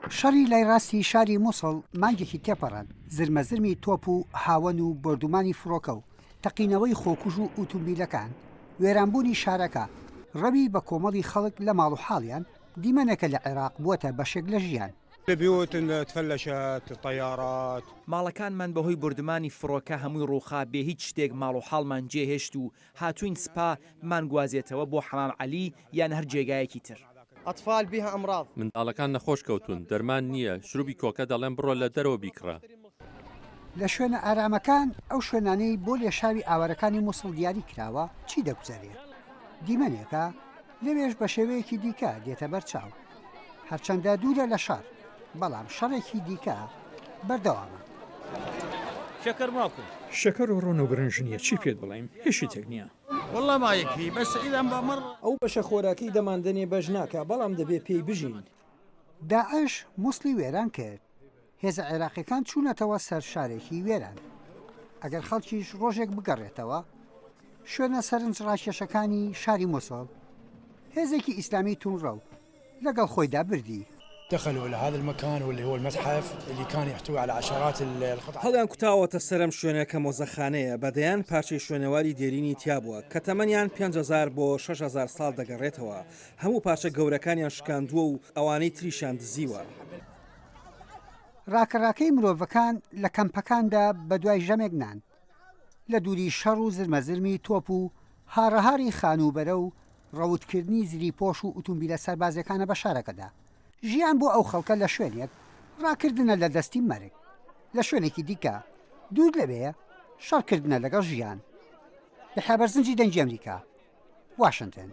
شەڕی لای ڕاستی شاری مووسڵ مانگێکی تێپەڕان زرمەزرمی تۆپ و هاون و بردومانی فڕۆکە و تەقینەوەی خۆکوژ و ئۆتۆمبیلەکان وێرانبوونی شارەکە ڕەوی بە کۆمەڵی خەڵک لە ماڵ و حاڵیان دیمەنەکە لە عێراق بووەتە بەشێک لە ژیان. البيوت تفلشت الطيارات ماڵەکانمان بەهۆی بردمانی فڕۆکە هەمووی ڕووخا بێ هیچ شتێک ماڵ و حاڵمان جێهێشت و هاتوین سپا مانگوازێتەوە بۆ حەمام عەلی یان هەر جێگایەکی تر. ئەطفال بها ئەمراض منداڵەکان نەخۆش کەوتون دەرمان نییە شروبی کۆکە دەڵێن بڕۆ لە دەرەوە بیکڕە. لە شوێنە ئارامەکان ئەو شوێنانەی بۆ لێشاوی ئاوارەکانی مووسڵ دیاری کراوە چی دەگوزارێت؟ دیمەنێکە لەوێش بە شێوەیەکی دیکە دێتە بەرچاو هەرچەندە دوورە لە شار بەڵام شەڕێکی دیکە بەردەوامە. شەکر ماکو شەکەر و ڕۆن و برنج نییە چی پێت بڵێم هێشی تێک نییە. والله ما يكفي بس إذا بمر ئەو بەشە خۆراکی دەماندنێ بەش ناکە بەڵام دەبێ پێی بژین. داعش مووسڵی وێران کرد هێزە عێراقیەکان چوونەتەوە سەر شارێکی وێران ئەگەر خەڵکیش ڕۆژێک بگەڕێتەوە شوێنە سەرنج ڕاکێشەکانی شاری مووسڵ هێزێکی ئیسلامی تونڕە و لەگەڵ خۆیدا بردی. دخلوا إلى هذا المكان واللي هو المتحف اللي كان يحتوي على عشرات القطع. هەڵیان کوتاوەتە سەرم شوێنەکە مۆزەخانەیە بەدەیان پارچەی شوێنەواری دێرینی تیا بووە کە تەمەنیان 5,000 بۆ 6,000 ساڵ دەگەڕێتەوە هەموو پارچە گەورەکانیان شکاندووە و ئەوانەی تریشان دزیوە. ڕاکەڕاکەی مرۆڤەکان لە کەمپەکاندا بە دوای ژەمێک نان لە دووری شەڕ و زرمەزرمی تۆپ و هاڕەهاری خانوبەرە و ڕەوتکردنی زری پۆش و ئۆتۆمبیلە سەربازەکانە بە شارەکەدا ژیان بۆ ئەو خەڵکە لە شوێنێک ڕاکردنە لە دەستی مەرگ لە شوێنێکی دیکە دوور لەبێ شەڕکردنە لەگەڵ ژیان لە حەبەرزنجی دەنگی ئەمریکا واشنگتن.